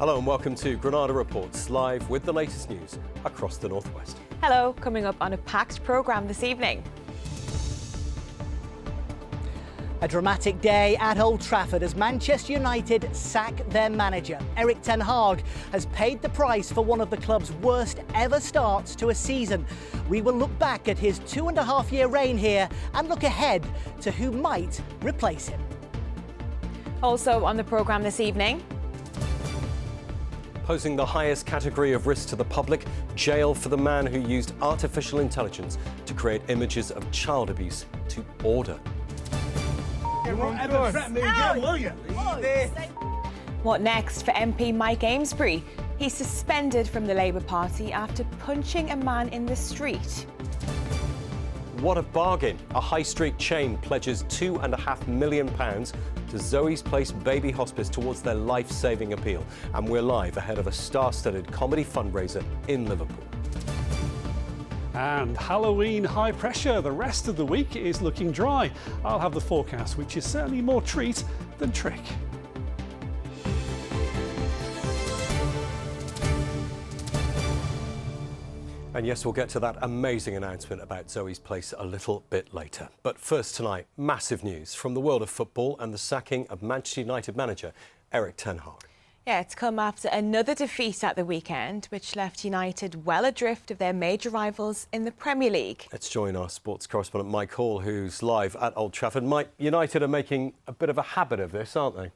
Hello and welcome to Granada Reports, live with the latest news across the northwest. Hello, coming up on a packed programme this evening. A dramatic day at Old Trafford as Manchester United sack their manager. Erik ten Hag has paid the price for one of the club's worst ever starts to a season. We will look back at his 2.5-year reign here and look ahead to who might replace him. Also on the programme this evening. Posing the highest category of risk to the public, jail for the man who used artificial intelligence to create images of child abuse to order. You won't ever threaten me again, will you? What next for MP Mike Amesbury? He's suspended from the Labour Party after punching a man in the street. What a bargain. A high street chain pledges £2.5 million to Zoe's Place Baby Hospice towards their life-saving appeal. And we're live ahead of a star-studded comedy fundraiser in Liverpool. And Halloween high pressure. The rest of the week is looking dry. I'll have the forecast, which is certainly more treat than trick. And yes, we'll get to that amazing announcement about Zoe's Place a little bit later. But first tonight, massive news from the world of football and the sacking of Manchester United manager Erik ten Hag. Yeah, it's come after another defeat at the weekend, which left United well adrift of their major rivals in the Premier League. Let's join our sports correspondent Mike Hall, who's live at Old Trafford. Mike, United are making a bit of a habit of this, aren't they?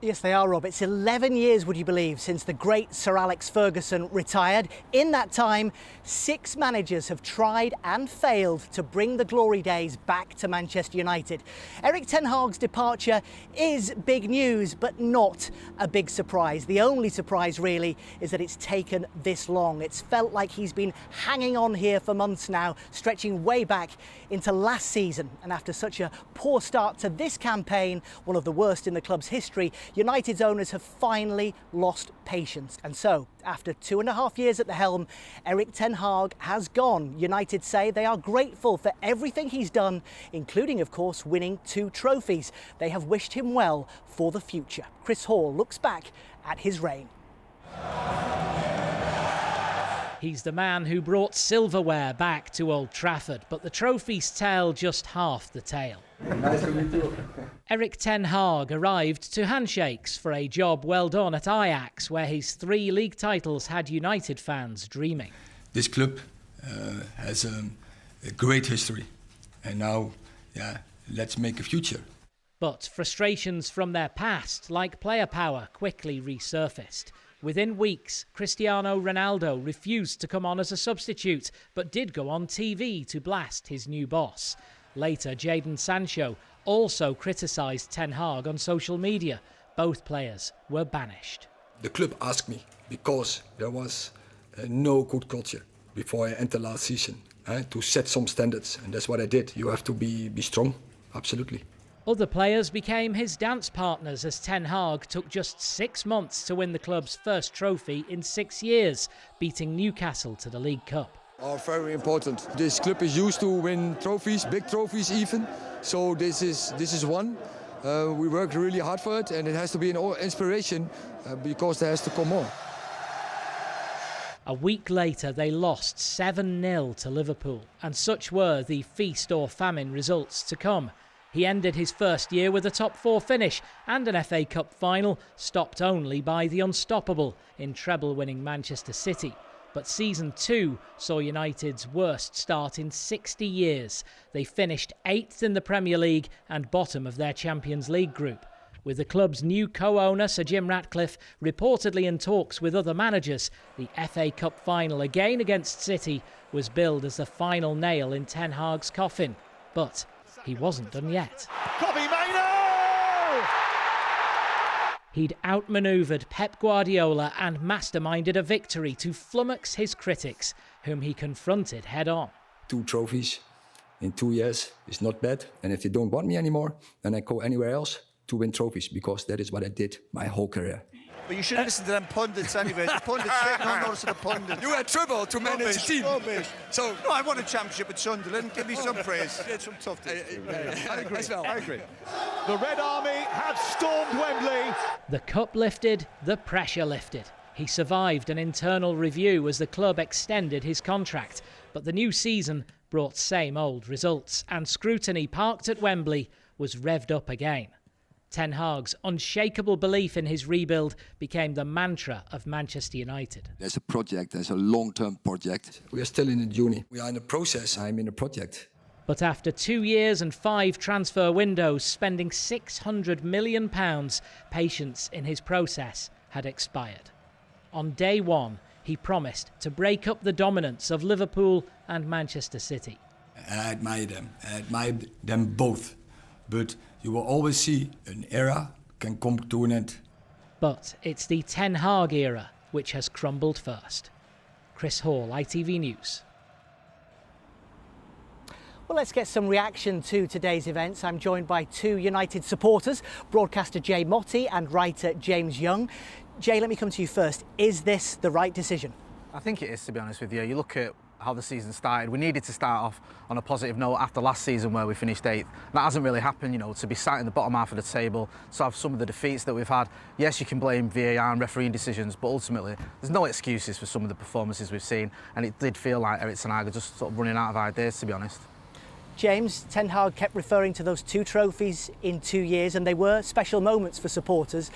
Yes, they are, Rob. It's 11 years, would you believe, since the great Sir Alex Ferguson retired. In that time, 6 managers have tried and failed to bring the glory days back to Manchester United. Erik ten Hag's departure is big news, but not a big surprise. The only surprise, really, is that it's taken this long. It's felt like he's been hanging on here for months now, stretching way back into last season. And after such a poor start to this campaign, one of the worst in the club's history, United's owners have finally lost patience. And so, after 2.5 years at the helm, Erik ten Hag has gone. United say they are grateful for everything he's done, including, of course, winning 2 trophies. They have wished him well for the future. Chris Hall looks back at his reign. He's the man who brought silverware back to Old Trafford, but the trophies tell just half the tale. Nice to meet you. Erik ten Hag arrived to handshakes for a job well done at Ajax, where his 3 league titles had United fans dreaming. This club has a great history, and now, let's make a future. But frustrations from their past, like player power, quickly resurfaced. Within weeks, Cristiano Ronaldo refused to come on as a substitute, but did go on TV to blast his new boss. Later, Jadon Sancho also criticised ten Hag on social media. Both players were banished. The club asked me because there was no good culture before I entered last season to set some standards, and that's what I did. You have to be strong, absolutely. Other players became his dance partners as ten Hag took just 6 months to win the club's first trophy in 6 years, beating Newcastle to the League Cup. Are very important. This club is used to win trophies, big trophies even. So this is one. We worked really hard for it, and it has to be an inspiration because there has to come more. A week later, they lost 7-0 to Liverpool, and such were the feast or famine results to come. He ended his first year with a top 4 finish and an FA Cup final, stopped only by the unstoppable in treble-winning Manchester City. But season 2 saw United's worst start in 60 years. They finished 8th in the Premier League and bottom of their Champions League group. With the club's new co-owner, Sir Jim Ratcliffe, reportedly in talks with other managers, the FA Cup final again against City was billed as the final nail in ten Hag's coffin. But he wasn't done yet. He'd outmanoeuvred Pep Guardiola and masterminded a victory to flummox his critics, whom he confronted head-on. 2 trophies in 2 years is not bad, and if they don't want me anymore, then I go anywhere else to win trophies, because that is what I did my whole career. But you shouldn't listen to them pundits anyway. The pundits take no notice of the pundits. You had trouble to manage a team. So no, I won a championship with Sunderland. Give me some praise. Did some tough things. I agree. As well. I agree. The Red Army have stormed Wembley. The cup lifted, the pressure lifted. He survived an internal review as the club extended his contract. But the new season brought same old results, and scrutiny parked at Wembley was revved up again. Ten Hag's unshakable belief in his rebuild became the mantra of Manchester United. There's a project, there's a long-term project. We are still in the journey. We are in the process. I'm in a project. But after 2 years and 5 transfer windows, spending £600 million, patience in his process had expired. On day one, he promised to break up the dominance of Liverpool and Manchester City. And I admire them. I admire them both. But you will always see an era can come to an end. But it's the Ten Hag era which has crumbled first. Chris Hall, ITV News. Well, let's get some reaction to today's events. I'm joined by 2 United supporters, broadcaster Jay Motti and writer James Young. Jay, let me come to you first. Is this the right decision? I think it is, to be honest with you. You look at how the season started. We needed to start off on a positive note after last season where we finished 8th. That hasn't really happened, you know, to be sat in the bottom half of the table, to have some of the defeats that we've had. Yes, you can blame VAR and refereeing decisions, but ultimately there's no excuses for some of the performances we've seen, and it did feel like Erik ten Hag just sort of running out of ideas, to be honest. James, Ten Hag kept referring to those 2 trophies in 2 years, and they were special moments for supporters.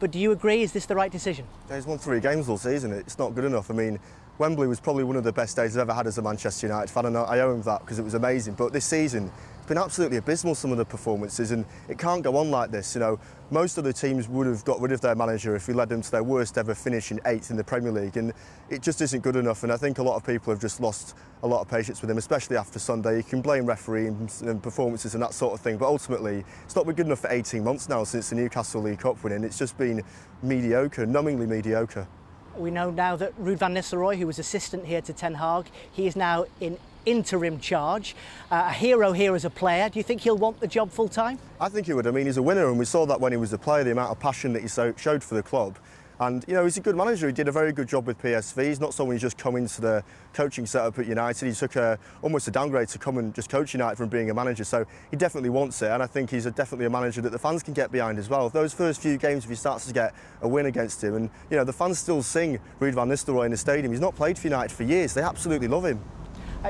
But do you agree, is this the right decision? He's won 3 games all season. It's not good enough. I mean, Wembley was probably one of the best days I've ever had as a Manchester United fan, and I owe him that because it was amazing. But this season, it's been absolutely abysmal, some of the performances, and it can't go on like this. You know, most other teams would have got rid of their manager if we led them to their worst ever finish in 8th in the Premier League, and it just isn't good enough. And I think a lot of people have just lost a lot of patience with him, especially after Sunday. You can blame refereeing and performances and that sort of thing, but ultimately, it's not been good enough for 18 months now since the Newcastle League Cup winning. It's just been mediocre, numbingly mediocre. We know now that Ruud van Nistelrooy, who was assistant here to Ten Hag, he is now in interim charge. A hero here as a player. Do you think he'll want the job full time? I think he would. I mean, he's a winner, and we saw that when he was a player, the amount of passion that he showed for the club. And, you know, he's a good manager. He did a very good job with PSV. He's not someone who's just come into the coaching setup at United. He took almost a downgrade to come and just coach United from being a manager. So he definitely wants it. And I think he's definitely a manager that the fans can get behind as well. Those first few games, if he starts to get a win against him, and, you know, the fans still sing Ruud van Nistelrooy in the stadium. He's not played for United for years. They absolutely love him.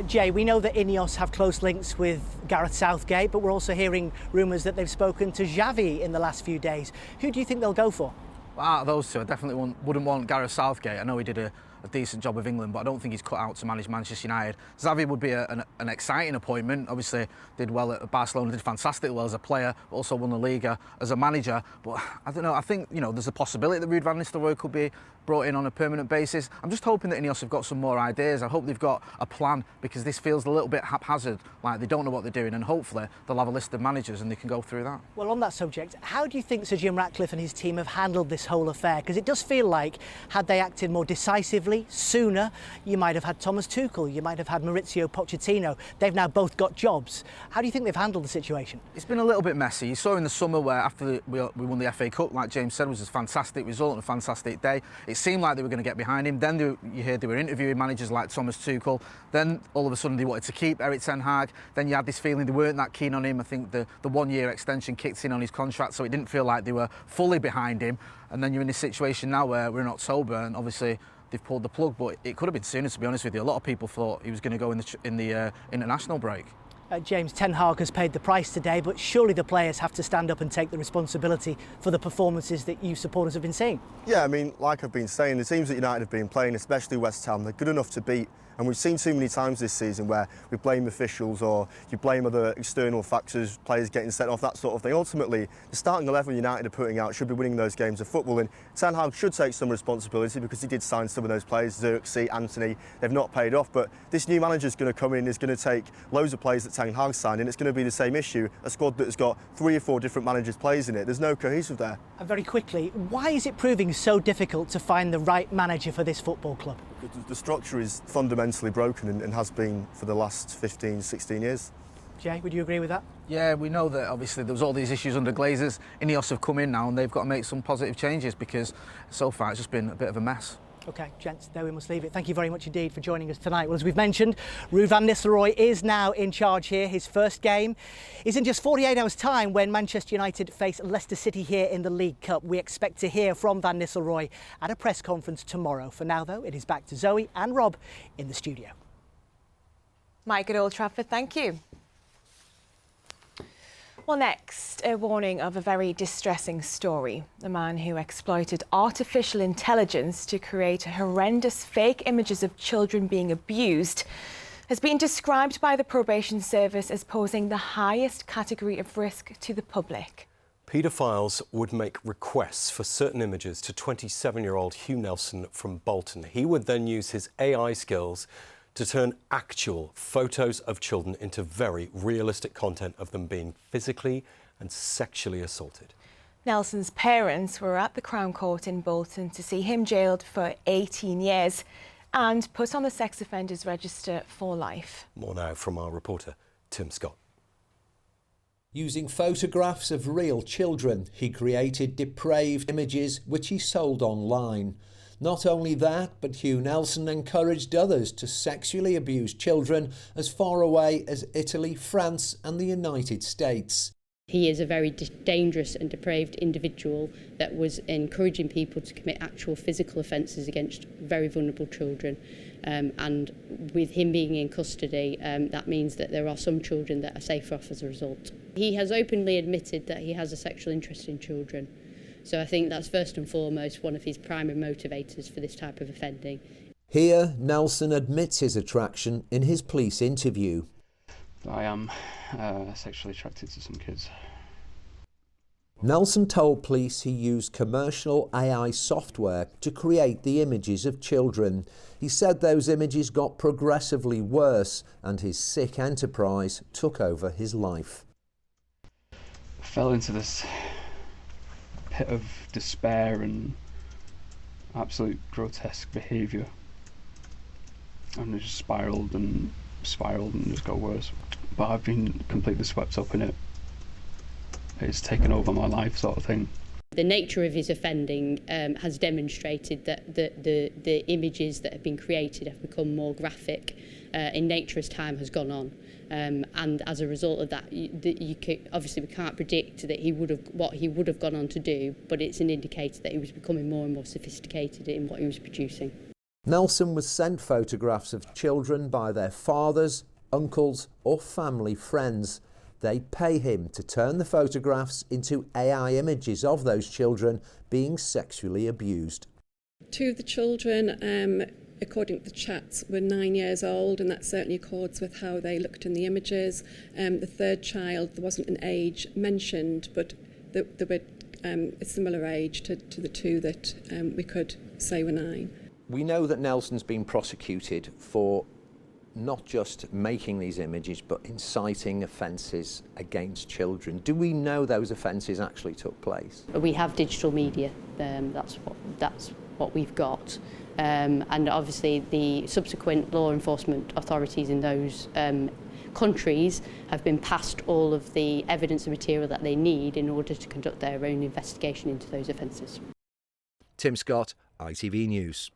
Jay, we know that Ineos have close links with Gareth Southgate, but we're also hearing rumours that they've spoken to Xavi in the last few days. Who do you think they'll go for? Well, out of those 2, I definitely wouldn't want Gareth Southgate. I know he did a decent job with England, but I don't think he's cut out to manage Manchester United. Xavi would be an exciting appointment. Obviously, did well at Barcelona, did fantastic well as a player, also won the Liga as a manager. But I don't know, I think, you know, there's a possibility that Ruud van Nistelrooy could be brought in on a permanent basis. I'm just hoping that Ineos have got some more ideas. I hope they've got a plan, because this feels a little bit haphazard, like they don't know what they're doing, and hopefully they'll have a list of managers and they can go through that. Well, on that subject, how do you think Sir Jim Ratcliffe and his team have handled this whole affair? Because it does feel like, had they acted more decisively, sooner, you might have had Thomas Tuchel, you might have had Maurizio Pochettino. They've now both got jobs. How do you think they've handled the situation? It's been a little bit messy. You saw in the summer where after we won the FA Cup, like James said, was a fantastic result and a fantastic day. It seemed like they were going to get behind him. Then you heard they were interviewing managers like Thomas Tuchel. Then all of a sudden they wanted to keep Erik ten Hag. Then you had this feeling they weren't that keen on him. I think the 1-year extension kicked in on his contract, so it didn't feel like they were fully behind him. And then you're in this situation now where we're in October, and obviously they've pulled the plug, but it could have been sooner, to be honest with you. A lot of people thought he was going to go in the international break. James, Ten Hag has paid the price today, but surely the players have to stand up and take the responsibility for the performances that you supporters have been seeing. Yeah, I mean, like I've been saying, the teams that United have been playing, especially West Ham, they're good enough to beat. And we've seen too many times this season where we blame officials or you blame other external factors, players getting sent off, that sort of thing. Ultimately, the starting 11 United are putting out should be winning those games of football, and Ten Hag should take some responsibility because he did sign some of those players, Xerxes, Anthony. They've not paid off, but this new manager's going to come in, is going to take loads of players that Ten Hag signed, and it's going to be the same issue, a squad that's got 3 or 4 different managers' players in it. There's no cohesive there. And very quickly, why is it proving so difficult to find the right manager for this football club? The structure is fundamentally broken and has been for the last 15, 16 years. Jay, would you agree with that? Yeah, we know that obviously there was all these issues under Glazers. Ineos have come in now and they've got to make some positive changes because so far it's just been a bit of a mess. OK, gents, there we must leave it. Thank you very much indeed for joining us tonight. Well, as we've mentioned, Ruud van Nistelrooy is now in charge here. His first game is in just 48 hours' time when Manchester United face Leicester City here in the League Cup. We expect to hear from Van Nistelrooy at a press conference tomorrow. For now, though, it is back to Zoe and Rob in the studio. Mike at Old Trafford, thank you. Well, next, a warning of a very distressing story. A man who exploited artificial intelligence to create horrendous fake images of children being abused has been described by the probation service as posing the highest category of risk to the public. Paedophiles would make requests for certain images to 27-year-old Hugh Nelson from Bolton. He would then use his AI skills to turn actual photos of children into very realistic content of them being physically and sexually assaulted. Nelson's parents were at the Crown Court in Bolton to see him jailed for 18 years and put on the sex offenders register for life. More now from our reporter, Tim Scott. Using photographs of real children, he created depraved images which he sold online. Not only that, but Hugh Nelson encouraged others to sexually abuse children as far away as Italy, France and the United States. He is a very dangerous and depraved individual that was encouraging people to commit actual physical offences against very vulnerable children. And with him being in custody, that means that there are some children that are safer off as a result. He has openly admitted that he has a sexual interest in children. So I think that's first and foremost one of his primary motivators for this type of offending. Here, Nelson admits his attraction in his police interview. I am sexually attracted to some kids. Nelson told police he used commercial AI software to create the images of children. He said those images got progressively worse and his sick enterprise took over his life. I fell into this pit of despair and absolute grotesque behaviour, and it just spiralled and just got worse. But I've been completely swept up in it. It's taken over my life, sort of thing. The nature of his offending has demonstrated that the images that have been created have become more graphic in nature as time has gone on. And as a result of that, obviously we can't predict that what he would have gone on to do, but it's an indicator that he was becoming more and more sophisticated in what he was producing. Nelson was sent photographs of children by their fathers, uncles or family friends. They pay him to turn the photographs into AI images of those children being sexually abused. Two of the children, according to the chats, were 9 years old, and that certainly accords with how they looked in the images. The third child, there wasn't an age mentioned, but they were a similar age to the two that we could say were 9. We know that Nelson's been prosecuted for not just making these images, but inciting offences against children. Do we know those offences actually took place? We have digital media. That's what we've got. And obviously the subsequent law enforcement authorities in those countries have been passed all of the evidence and material that they need in order to conduct their own investigation into those offences. Tim Scott, ITV News.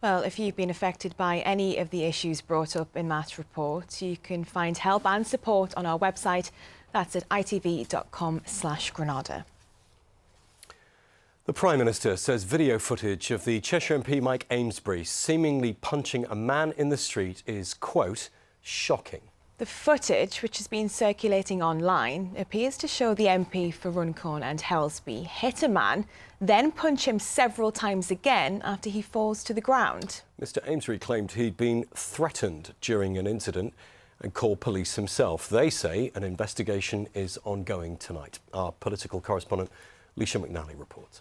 Well, if you've been affected by any of the issues brought up in Matt's report, you can find help and support on our website. That's at itv.com/Granada. The Prime Minister says video footage of the Cheshire MP Mike Amesbury seemingly punching a man in the street is, quote, shocking. The footage, which has been circulating online, appears to show the MP for Runcorn and Helsby hit a man, then punch him several times again after he falls to the ground. Mr Amesbury claimed he'd been threatened during an incident and called police himself. They say an investigation is ongoing tonight. Our political correspondent, Leisha McNally, reports.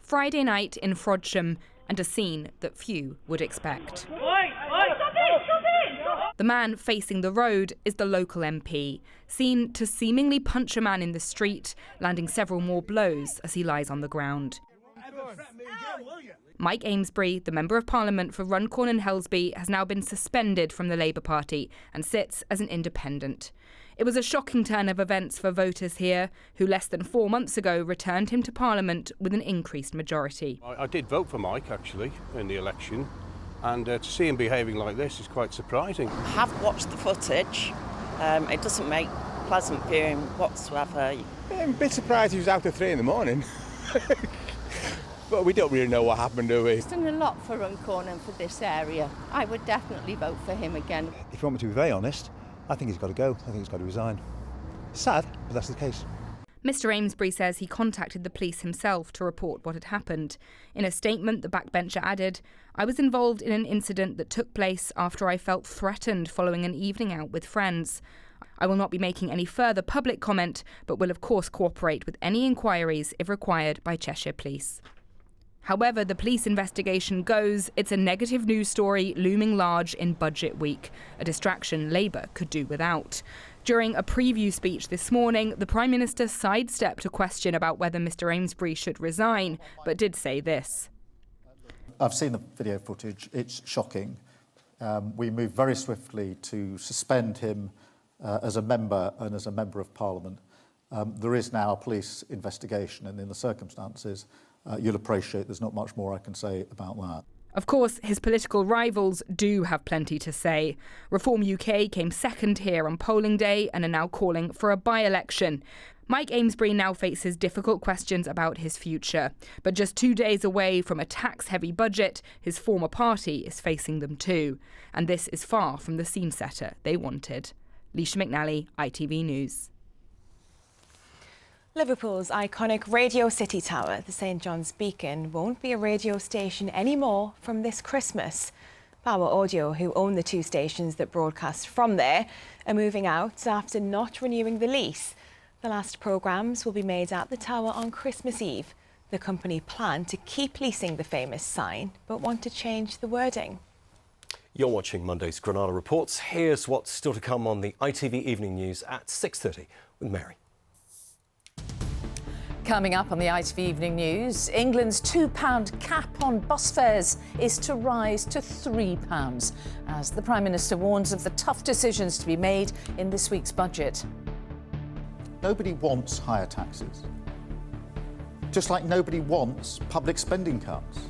Friday night in Frodsham, and a scene that few would expect. The man facing the road is the local MP, seen to seemingly punch a man in the street, landing several more blows as he lies on the ground. Mike Amesbury, the Member of Parliament for Runcorn and Helsby, has now been suspended from the Labour Party and sits as an independent. It was a shocking turn of events for voters here, who less than 4 months ago returned him to Parliament with an increased majority. I did vote for Mike, actually, in the election, and to see him behaving like this is quite surprising. I have watched the footage. It doesn't make pleasant viewing whatsoever. I'm a bit surprised he was out at 3 in the morning. But we don't really know what happened, do we? He's done a lot for Runcorn and for this area. I would definitely vote for him again. If you want me to be very honest, I think he's got to go. I think he's got to resign. Sad, but that's the case. Mr Amesbury says he contacted the police himself to report what had happened. In a statement, the backbencher added, "I was involved in an incident that took place after I felt threatened following an evening out with friends. I will not be making any further public comment, but will of course cooperate with any inquiries if required by Cheshire Police." However the police investigation goes, it's a negative news story looming large in Budget Week, a distraction Labour could do without. During a preview speech this morning, the Prime Minister sidestepped a question about whether Mr Amesbury should resign, but did say this. I've seen the video footage. It's shocking. We moved very swiftly to suspend him as a member and as a Member of Parliament. There is now a police investigation, and in the circumstances, you'll appreciate there's not much more I can say about that. Of course, his political rivals do have plenty to say. Reform UK came second here on polling day and are now calling for a by-election. Mike Amesbury now faces difficult questions about his future. But just 2 days away from a tax-heavy budget, his former party is facing them too. And this is far from the scene setter they wanted. Leisha McNally, ITV News. Liverpool's iconic Radio City Tower, the St John's Beacon, won't be a radio station anymore from this Christmas. Power Audio, who own the 2 stations that broadcast from there, are moving out after not renewing the lease. The last programmes will be made at the tower on Christmas Eve. The company plan to keep leasing the famous sign, but want to change the wording. You're watching Monday's Granada Reports. Here's what's still to come on the ITV Evening News at 6:30 with Mary. Coming up on the ITV Evening News, England's £2 cap on bus fares is to rise to £3 as the Prime Minister warns of the tough decisions to be made in this week's budget. Nobody wants higher taxes, just like nobody wants public spending cuts.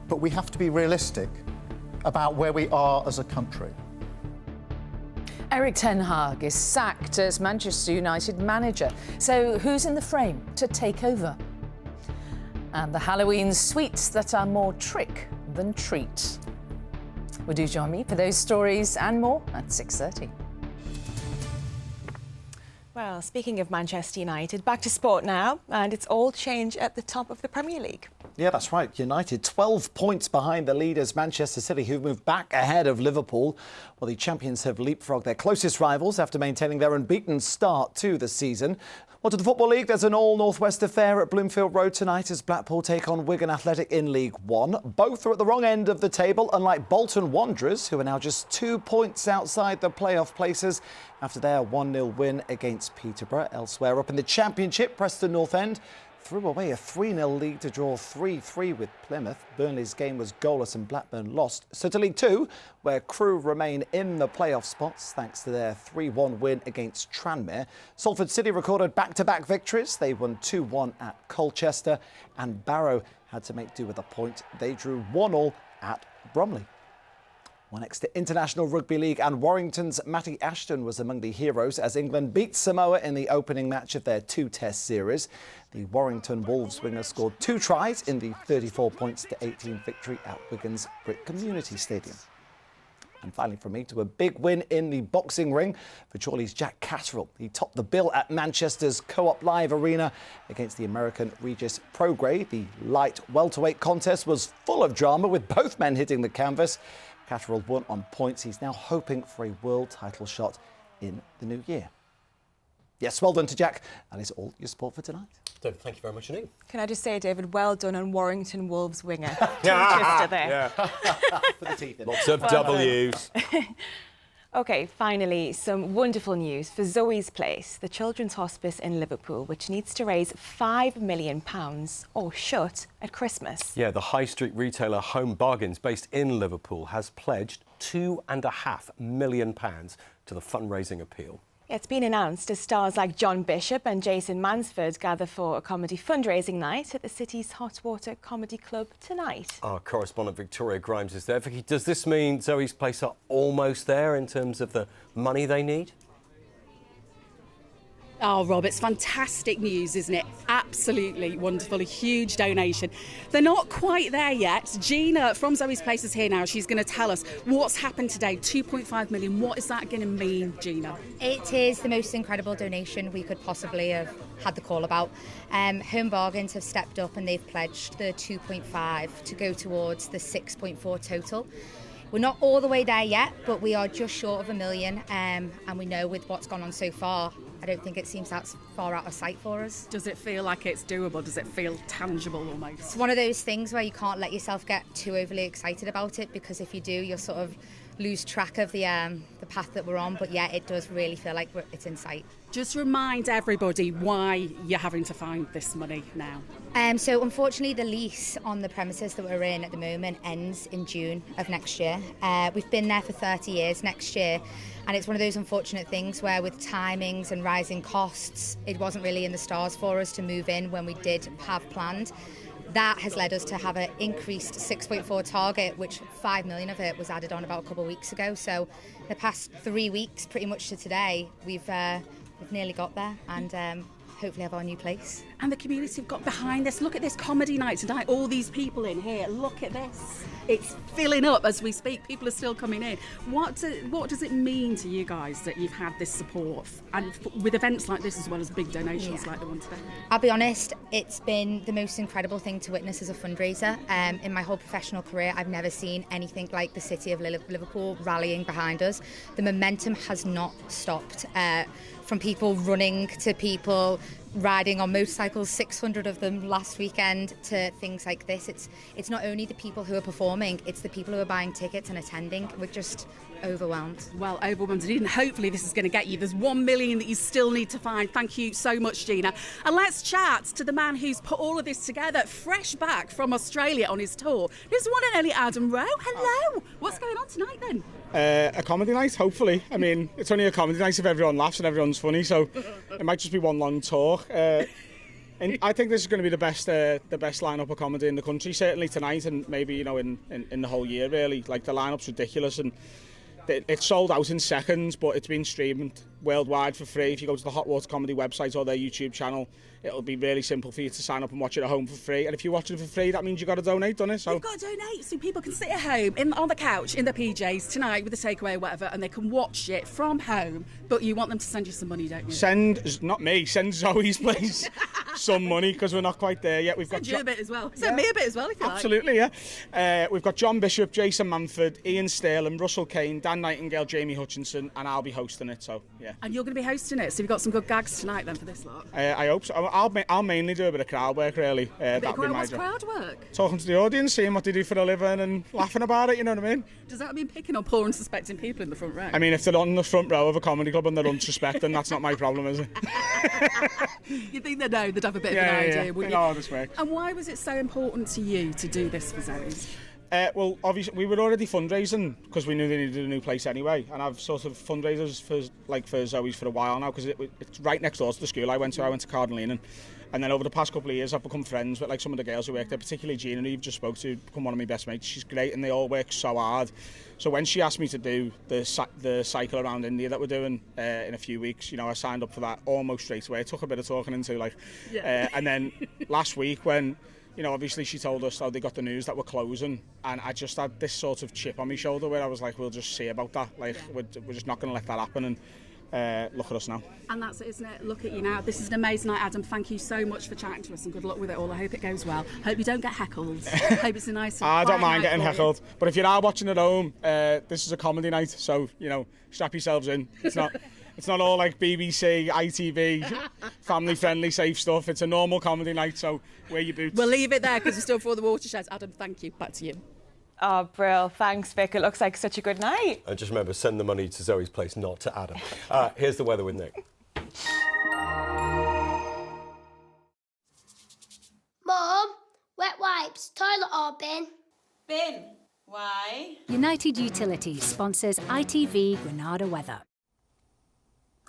But we have to be realistic about where we are as a country. Erik ten Hag is sacked as Manchester United manager. So who's in the frame to take over? And the Halloween sweets that are more trick than treat. Would you join me for those stories and more at 6:30? Well, speaking of Manchester United, back to sport now, and it's all change at the top of the Premier League. Yeah, that's right. United 12 points behind the leaders, Manchester City, who've moved back ahead of Liverpool. Well, the champions have leapfrogged their closest rivals after maintaining their unbeaten start to the season. Well, to the Football League, there's an all-North West affair at Bloomfield Road tonight as Blackpool take on Wigan Athletic in League One. Both are at the wrong end of the table, unlike Bolton Wanderers, who are now just 2 points outside the playoff places after their 1-0 win against Peterborough. Elsewhere up in the Championship, Preston North End threw away a 3-0 lead to draw 3-3 with Plymouth. Burnley's game was goalless and Blackburn lost. So to League Two, where Crewe remain in the playoff spots thanks to their 3-1 win against Tranmere. Salford City recorded back-to-back victories. They won 2-1 at Colchester, and Barrow had to make do with a point. They drew 1-1 at Bromley. Well, next to International Rugby League, and Warrington's Matty Ashton was among the heroes as England beat Samoa in the opening match of their 2-test series. The Warrington Wolves winger scored 2 tries in the 34 points to 18 victory at Wigan's Brick Community Stadium. And finally from me to a big win in the boxing ring for Chorley's Jack Catterall. He topped the bill at Manchester's Co-op Live Arena against the American Regis Prograis. The light welterweight contest was full of drama with both men hitting the canvas. Catterall won on points. He's now hoping for a world title shot in the new year. Yes, well done to Jack. That is all your sport for tonight. David, thank you very much indeed. Can I just say, David, well done on Warrington Wolves winger. Tongue twister there. Lots of W's. OK, finally, some wonderful news for Zoe's Place, the children's hospice in Liverpool, which needs to raise £5 million or shut at Christmas. Yeah, the high street retailer Home Bargains, based in Liverpool, has pledged £2.5 million to the fundraising appeal. It's been announced as stars like John Bishop and Jason Mansford gather for a comedy fundraising night at the city's Hot Water Comedy Club tonight. Our correspondent Victoria Grimes is there. Vicky, does this mean Zoe's Place are almost there in terms of the money they need? Oh, Rob, it's fantastic news, isn't it? Absolutely wonderful, a huge donation. They're not quite there yet. Gina from Zoe's Place is here now. She's going to tell us what's happened today. 2.5 million. What is that going to mean, Gina? It is the most incredible donation we could possibly have had the call about. Home Bargains have stepped up and they've pledged the 2.5 to go towards the 6.4 total. We're not all the way there yet, but we are just short of £1 million, and we know with what's gone on so far, I don't think it seems that far out of sight for us. Does it feel like it's doable? Does it feel tangible almost? It's one of those things where you can't let yourself get too overly excited about it, because if you do, you'll sort of lose track of the path that we're on. But yeah, it does really feel like it's in sight. Just remind everybody why you're having to find this money now. So unfortunately, the lease on the premises that we're in at the moment ends in June of next year. We've been there for 30 years next year. And it's one of those unfortunate things where with timings and rising costs, it wasn't really in the stars for us to move in when we did have planned. That has led us to have an increased 6.4 target, which 5 million of it was added on about a couple of weeks ago. So the past 3 weeks, pretty much to today, we've nearly got there, and hopefully have our new place. And the community have got behind this. Look at this comedy night tonight. All these people in here. Look at this. It's filling up as we speak. People are still coming in. What does it mean to you guys that you've had this support, and with events like this as well as big donations like the one today? I'll be honest, it's been the most incredible thing to witness as a fundraiser. In my whole professional career, I've never seen anything like the city of Liverpool rallying behind us. The momentum has not stopped. From people running to people riding on motorcycles, 600 of them last weekend, to things like this. It's not only the people who are performing, it's the people who are buying tickets and attending. We're just overwhelmed. Well, overwhelmed indeed, and hopefully this is going to get you. There's 1 million that you still need to find. Thank you so much, Gina. And let's chat to the man who's put all of this together, fresh back from Australia on his tour. There's one and only Adam Rowe. Hello. What's going on tonight then? A comedy night, hopefully. I mean, it's only a comedy night if everyone laughs and everyone's funny, so it might just be one long talk. And I think this is going to be the best lineup of comedy in the country, certainly tonight, and maybe in the whole year. Really, like the lineup's ridiculous, and it's sold out in seconds, but it's been streamed worldwide for free. If you go to the Hot Water Comedy website or their YouTube channel, it'll be really simple for you to sign up and watch it at home for free. And if you're watching it for free, that means you've got to donate, doesn't it? So you've got to donate, so people can sit at home on the couch in their PJs tonight with a takeaway or whatever, and they can watch it from home. But you want them to send you some money, don't you? Send Zoe's Place some money, because we're not quite there yet. Send you a bit as well. Send me a bit as well, if you absolutely, like. Yeah. We've got John Bishop, Jason Manford, Ian Sterling, Russell Kane, Dan Nightingale, Jamie Hutchinson, and I'll be hosting it. So yeah. And you're going to be hosting it, so you've got some good gags tonight then for this lot. I hope so. I'll mainly do a bit of crowd work, really. What's crowd work? Talking to the audience, seeing what they do for a living, and laughing about it. You know what I mean? Does that mean picking on poor unsuspecting people in the front row? I mean, if they're on the front row of a comedy club and they're unsuspecting, that's not my problem, is it? You think they'd have a bit of an idea, wouldn't you? All this work. And why was it so important to you to do this for Zoe's? Well, obviously, we were already fundraising because we knew they needed a new place anyway, and I've sort of fundraisers for Zoe's for a while now, because it's right next door to the school I went to Cardinal Leaning. And then over the past couple of years, I've become friends with some of the girls who work there, particularly Gina, who you've just spoke to, become one of my best mates. She's great, and they all work so hard. So when she asked me to do the cycle around India that we're doing in a few weeks, I signed up for that almost straight away. It took a bit of talking into, and then last week when, obviously she told us they got the news that we're closing, and I just had this sort of chip on my shoulder where I was like, we'll just see about that. We're just not going to let that happen, and look at us now. And that's it, isn't it? Look at you now. This is an amazing night, Adam. Thank you so much for chatting to us, and good luck with it all. I hope it goes well. Hope you don't get heckled. Hope it's a nice I don't mind getting heckled, but if you are watching at home, this is a comedy night, so strap yourselves in. It's not all like BBC, ITV, family friendly, safe stuff. It's a normal comedy night, so wear your boots. We'll leave it there because we're still before the watersheds. Adam, thank you. Back to you. Oh, Brill. Thanks, Vic. It looks like such a good night. And just remember, send the money to Zoe's place, not to Adam. Here's the weather with Nick. Mum, wet wipes, toilet or bin? Bin. Why? United Utilities sponsors ITV Granada weather.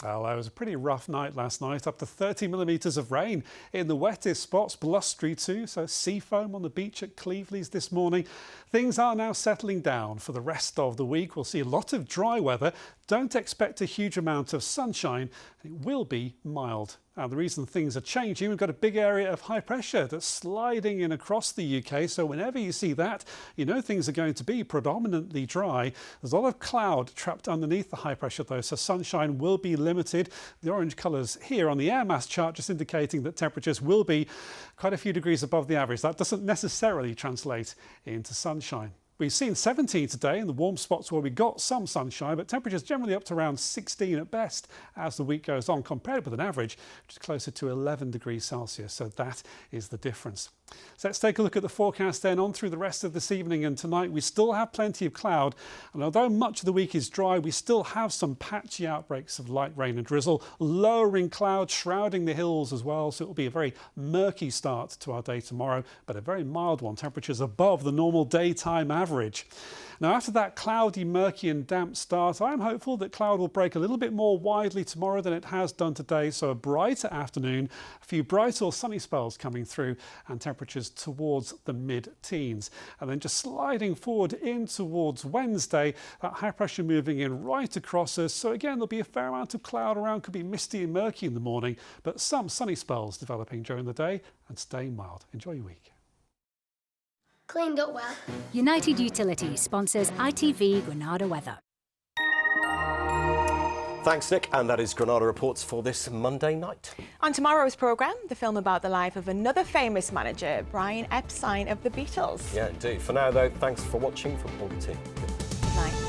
Well, it was a pretty rough night last night, up to 30 millimetres of rain in the wettest spots, blustery too, so sea foam on the beach at Cleveley's this morning. Things are now settling down for the rest of the week. We'll see a lot of dry weather. Don't expect a huge amount of sunshine. It will be mild. Now, the reason things are changing, we've got a big area of high pressure that's sliding in across the UK. So whenever you see that, you know things are going to be predominantly dry. There's a lot of cloud trapped underneath the high pressure though, so sunshine will be limited. The orange colours here on the air mass chart just indicating that temperatures will be quite a few degrees above the average. That doesn't necessarily translate into sunshine. We've seen 17 today in the warm spots where we got some sunshine, but temperatures generally up to around 16 at best as the week goes on, compared with an average which is closer to 11 degrees Celsius. So that is the difference. So let's take a look at the forecast then on through the rest of this evening and tonight. We still have plenty of cloud, and although much of the week is dry, we still have some patchy outbreaks of light rain and drizzle, lowering clouds shrouding the hills as well. So it will be a very murky start to our day tomorrow, but a very mild one. Temperatures above the normal daytime average. Now, after that cloudy, murky and damp start, I'm hopeful that cloud will break a little bit more widely tomorrow than it has done today. So a brighter afternoon, a few bright or sunny spells coming through, and temperatures towards the mid-teens. And then just sliding forward in towards Wednesday, that high pressure moving in right across us. So again, there'll be a fair amount of cloud around, could be misty and murky in the morning, but some sunny spells developing during the day and staying mild. Enjoy your week. Cleaned up well. United Utilities sponsors ITV Granada weather. Thanks, Nick. And that is Granada Reports for this Monday night. On tomorrow's programme, the film about the life of another famous manager, Brian Epstein of the Beatles. Yeah, indeed. For now, though, thanks for watching from all the team. Good night.